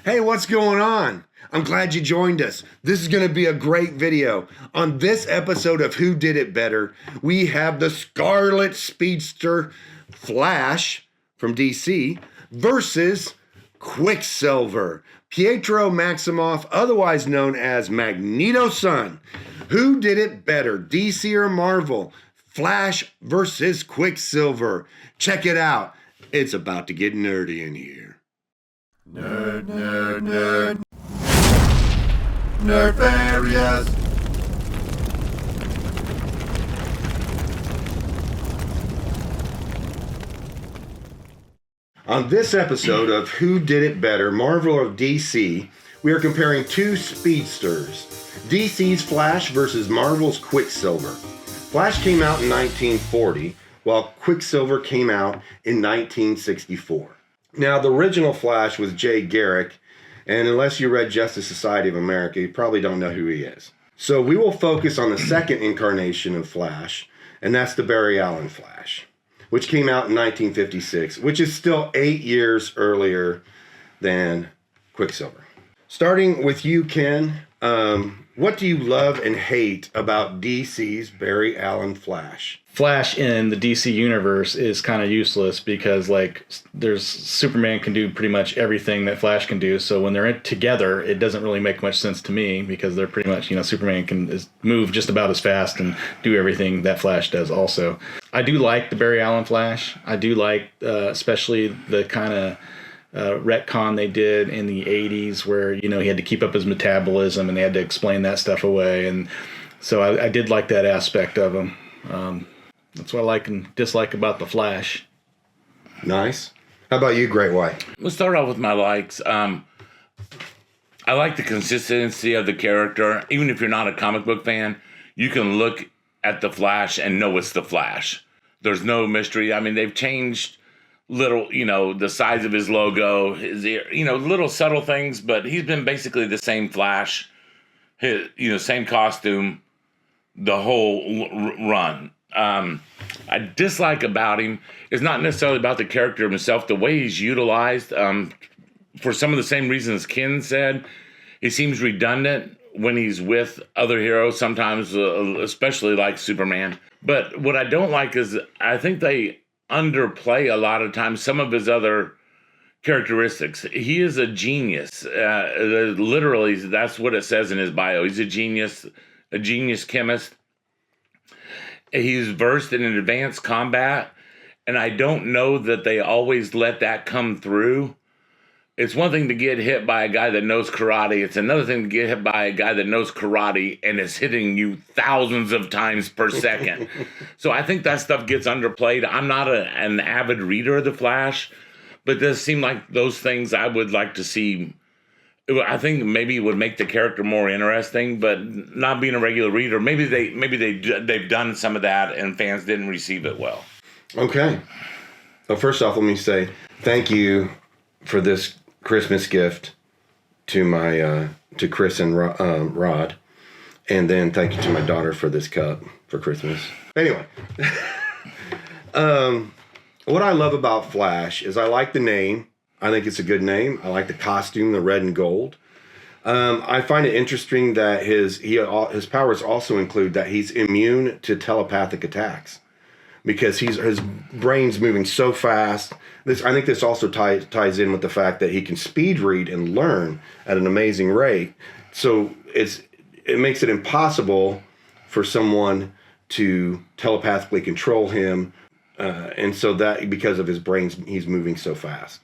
Hey, what's going on? I'm glad you joined us. This is going to be a great video. On this episode of Who Did It Better, we have the Scarlet Speedster Flash from DC versus Quicksilver, Pietro Maximoff, otherwise known as Magneto's son. Who did it better, DC or Marvel? Flash versus Quicksilver. Check it out. It's about to get nerdy in here. Nerd, nerd, nerd. Nerdfarious. On this episode of Who Did It Better, Marvel or DC, we are comparing two speedsters. DC's Flash versus Marvel's Quicksilver. Flash came out in 1940, while Quicksilver came out in 1964. Now, the original Flash was Jay Garrick, and unless you read Justice Society of America, you probably don't know who he is. So we will focus on the second incarnation of Flash, and that's the Barry Allen Flash, which came out in 1956, which is still 8 years earlier than Quicksilver. Starting with you, Ken, what do you love and hate about DC's Barry Allen Flash? Flash in the DC universe is kind of useless because, like, there's Superman can do pretty much everything that Flash can do. So when they're together, it doesn't really make much sense to me because they're pretty much, Superman can move just about as fast and do everything that Flash does also. I do like the Barry Allen Flash. I do like especially the kind of retcon they did in the 80s where, he had to keep up his metabolism and they had to explain that stuff away. And so I did like that aspect of him. That's what I like and dislike about the Flash. Nice. How about you, Great White? We'll start off with my likes. I like the consistency of the character. Even if you're not a comic book fan, you can look at the Flash and know it's the Flash. There's no mystery. I mean, they've changed little, the size of his logo, his ear, little subtle things, but he's been basically the same Flash, his, same costume, the whole run. I dislike about him is not necessarily about the character himself, the way he's utilized, for some of the same reasons Ken said. He seems redundant when he's with other heroes, sometimes, especially like Superman. But what I don't like is I think they underplay a lot of times some of his other characteristics. He is a genius. Literally, that's what it says in his bio. He's a genius chemist. He's versed in advanced combat, and I don't know that they always let that come through. It's one thing to get hit by a guy that knows karate. It's another thing to get hit by a guy that knows karate and is hitting you thousands of times per second. So I think that stuff gets underplayed. I'm not an avid reader of The Flash, but it does seem like those things I would like to see. I think maybe it would make the character more interesting, but not being a regular reader, maybe they've done some of that and fans didn't receive it well. Okay. Well, first off, let me say thank you for this Christmas gift to my to Chris and Rod, and then thank you to my daughter for this cup for Christmas. Anyway, what I love about Flash is I like the name. I think it's a good name. I like the costume, the red and gold. I find it interesting that his powers also include that he's immune to telepathic attacks because his brain's moving so fast. I think this also ties in with the fact that he can speed read and learn at an amazing rate. So it makes it impossible for someone to telepathically control him, and so that because of his brain's he's moving so fast.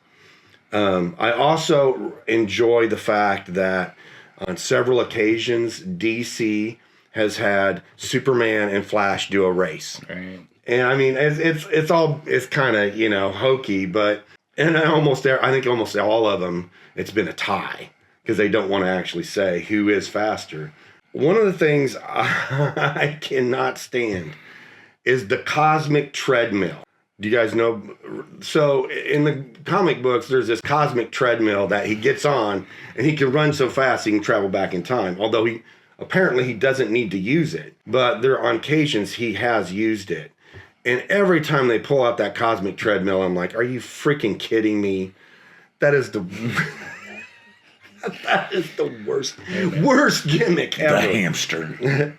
I also enjoy the fact that on several occasions, DC has had Superman and Flash do a race. Right. And I mean, it's kind of, hokey, but, and I think almost all of them, it's been a tie because they don't want to actually say who is faster. One of the things I cannot stand is the cosmic treadmill. Do you guys know? So in the comic books, there's this cosmic treadmill that he gets on, and he can run so fast he can travel back in time. Although he doesn't need to use it, but there on occasions he has used it. And every time they pull out that cosmic treadmill, I'm like, are you freaking kidding me? That is the That is the worst gimmick ever. The hamster.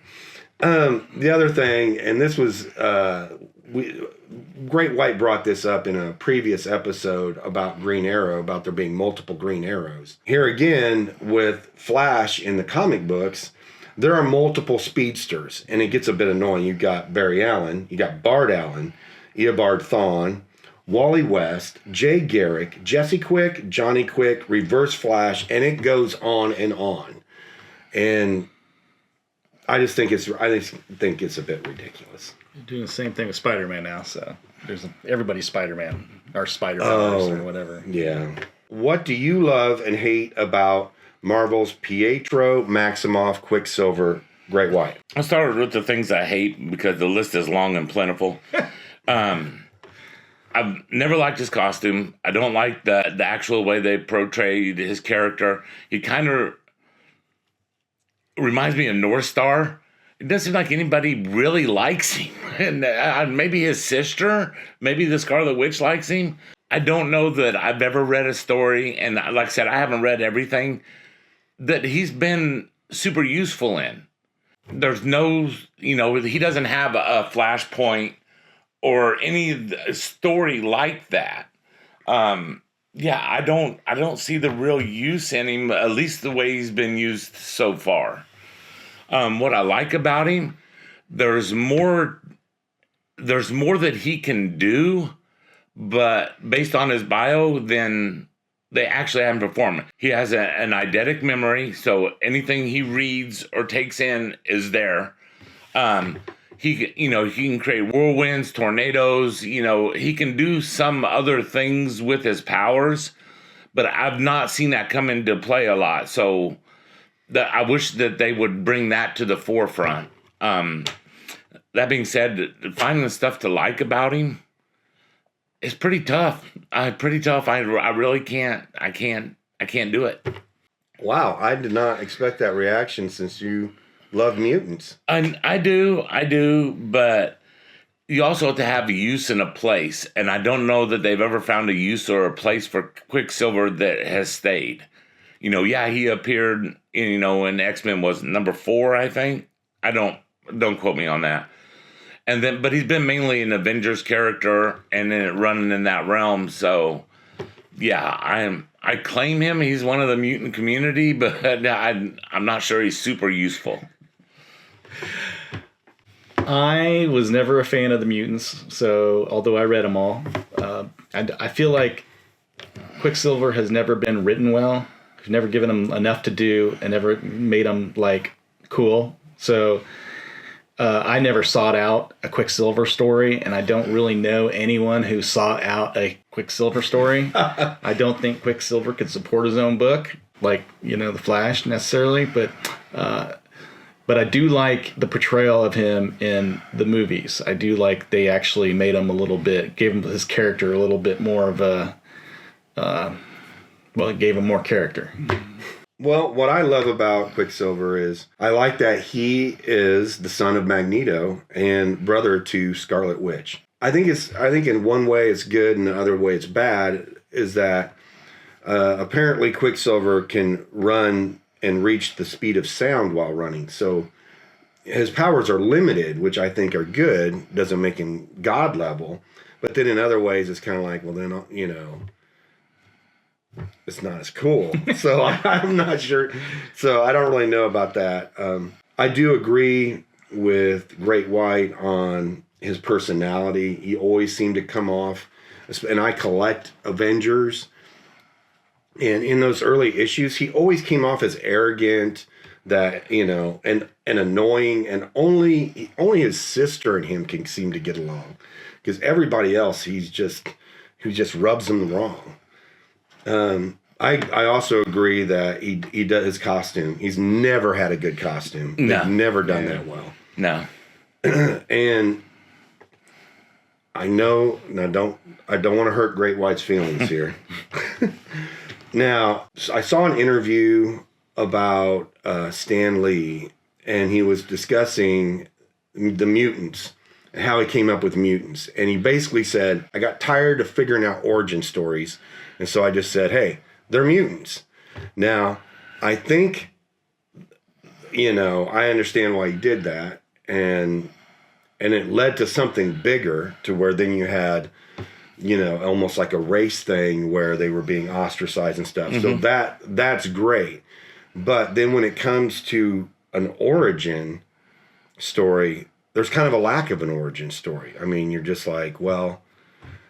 The other thing, and this was Great White brought this up in a previous episode about Green Arrow, about there being multiple Green Arrows. Here again, with Flash in the comic books, there are multiple speedsters, and it gets a bit annoying. You've got Barry Allen, you got Bart Allen, Eobard Thawne, Wally West, Jay Garrick, Jesse Quick, Johnny Quick, Reverse Flash, and it goes on and on. And I just think it's a bit ridiculous. You're doing the same thing with Spider-Man now, so everybody's Spider-Man or Spider-Verse or whatever. Yeah. What do you love and hate about Marvel's Pietro, Maximoff, Quicksilver, Great White? I started with the things I hate because the list is long and plentiful. I've never liked his costume. I don't like the actual way they portrayed his character. He kind of reminds me of North Star. It doesn't seem like anybody really likes him. And maybe his sister, maybe the Scarlet Witch likes him. I don't know that I've ever read a story, and like I said, I haven't read everything, that he's been super useful in. There's no, he doesn't have a Flashpoint or any story like that. I don't see the real use in him, at least the way he's been used so far. What I like about him, there's more that he can do, but based on his bio, then they actually haven't performed. He has an eidetic memory, so anything he reads or takes in is there. He can create whirlwinds, tornadoes. He can do some other things with his powers, but I've not seen that come into play a lot. So I wish that they would bring that to the forefront. That being said, finding the stuff to like about him is pretty tough. I really can't. I can't do it. Wow, I did not expect that reaction since you love mutants. I do, but you also have to have a use and a place, and I don't know that they've ever found a use or a place for Quicksilver that has stayed. He appeared, in X-Men was number 4, I think. Don't quote me on that. But he's been mainly an Avengers character and then running in that realm. So, yeah, I claim him. He's one of the mutant community, but I'm not sure he's super useful. I was never a fan of the mutants, so although I read them all, I feel like Quicksilver has never been written well. I've never given him enough to do and never made him cool. So I never sought out a Quicksilver story, and I don't really know anyone who sought out a Quicksilver story. I don't think Quicksilver could support his own book, the Flash necessarily, but I do like the portrayal of him in the movies. I do like they actually made him gave him his character a little bit more of it gave him more character. Well, what I love about Quicksilver is I like that he is the son of Magneto and brother to Scarlet Witch. I think in one way it's good and the other way it's bad is that apparently Quicksilver can run and reach the speed of sound while running. So his powers are limited, which I think are good. Doesn't make him God level. But then in other ways it's kind of like, well then, it's not as cool. So I'm not sure. So I don't really know about that. I do agree with Great White on his personality. He always seemed to come off, and I collect Avengers. And in those early issues, he always came off as arrogant, and annoying, and only his sister and him can seem to get along. Because everybody else, he just rubs them wrong. I also agree that he does his costume. He's never had a good costume. No. They've never done that well. No. And I know, I don't want to hurt Great White's feelings here. Now, I saw an interview about Stan Lee, and he was discussing the mutants and how he came up with mutants. And he basically said, I got tired of figuring out origin stories. And so I just said, hey, they're mutants. Now, I think, I understand why he did that, and it led to something bigger, to where then you had, almost like a race thing where they were being ostracized and stuff. Mm-hmm. So that's great. But then when it comes to an origin story, there's kind of a lack of an origin story. I mean, you're just like, well,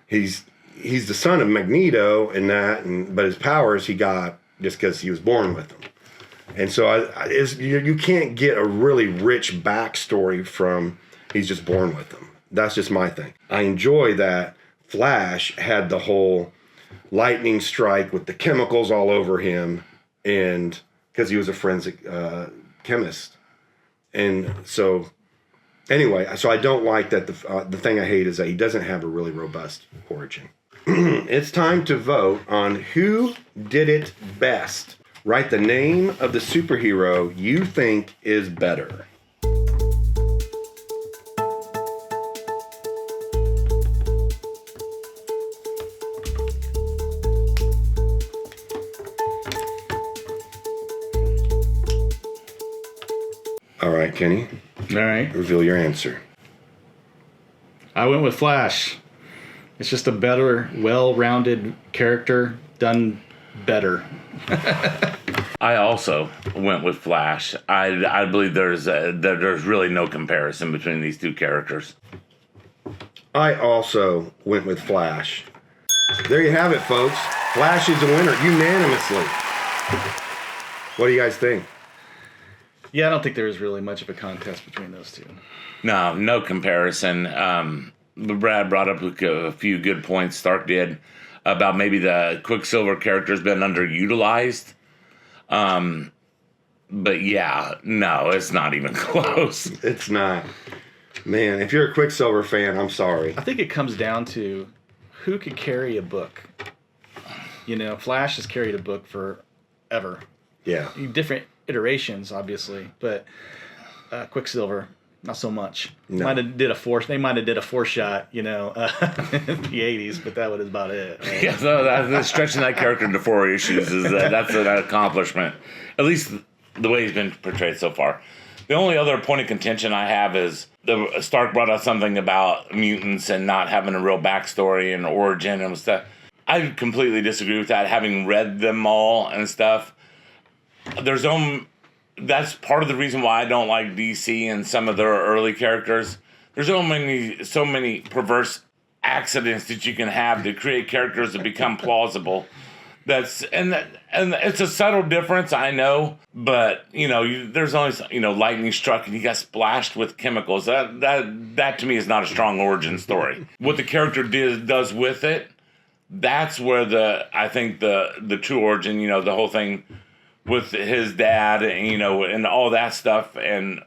he's the son of Magneto and that, but his powers he got just because he was born with them. And so you can't get a really rich backstory from he's just born with them. That's just my thing. I enjoy that Flash had the whole lightning strike with the chemicals all over him, and because he was a forensic chemist. And so anyway, so I don't like that. The thing I hate is that he doesn't have a really robust origin. It's time to vote on who did it best. Write the name of the superhero you think is better. All right, Kenny. All right. Reveal your answer. I went with Flash. It's just a better, well-rounded character done better. I also went with Flash. I believe there's really no comparison between these two characters. I also went with Flash. There you have it, folks. Flash is the winner, unanimously. What do you guys think? Yeah, I don't think there was really much of a contest between those two. No comparison. Brad brought up a few good points, Stark did, about maybe the Quicksilver character's been underutilized. But yeah, no, it's not even close. It's not. Man, if you're a Quicksilver fan, I'm sorry. I think it comes down to who could carry a book. Flash has carried a book forever. Yeah. Different iterations, obviously, but Quicksilver, not so much. No. They might have did a 4-shot, in the 80s, but that was about it. Right? Yeah, so stretching that character into 4 issues that's an accomplishment. At least the way he's been portrayed so far. The only other point of contention I have is Stark brought up something about mutants and not having a real backstory and origin and stuff. I completely disagree with that. Having read them all and stuff, that's part of the reason why I don't like DC and some of their early characters. There's so many perverse accidents that you can have to create characters that become plausible. And it's a subtle difference, I know, but there's always lightning struck and he got splashed with chemicals. That to me is not a strong origin story. What the character does with it, that's where I think the true origin, the whole thing with his dad, and all that stuff, and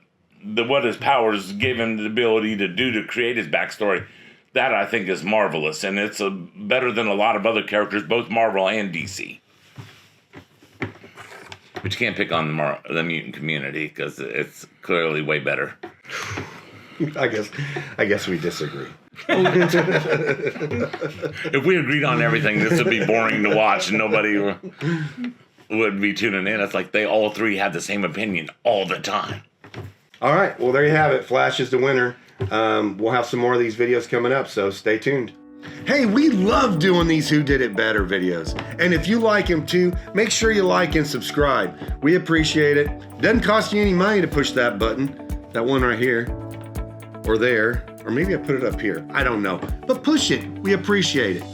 what his powers gave him the ability to do to create his backstory, that I think is marvelous, and it's better than a lot of other characters, both Marvel and DC. But you can't pick on the mutant community because it's clearly way better. I guess we disagree. If we agreed on everything, this would be boring to watch, and nobody would be tuning in. It's like they all three have the same opinion all the time. All right, well, there you have it. Flash is the winner. We'll have some more of these videos coming up, so stay tuned. Hey, we love doing these Who Did It Better videos. And if you like them too, make sure you like and subscribe. We appreciate it. Doesn't cost you any money to push that button. That one right here. Or there. Or maybe I put it up here. I don't know. But push it. We appreciate it.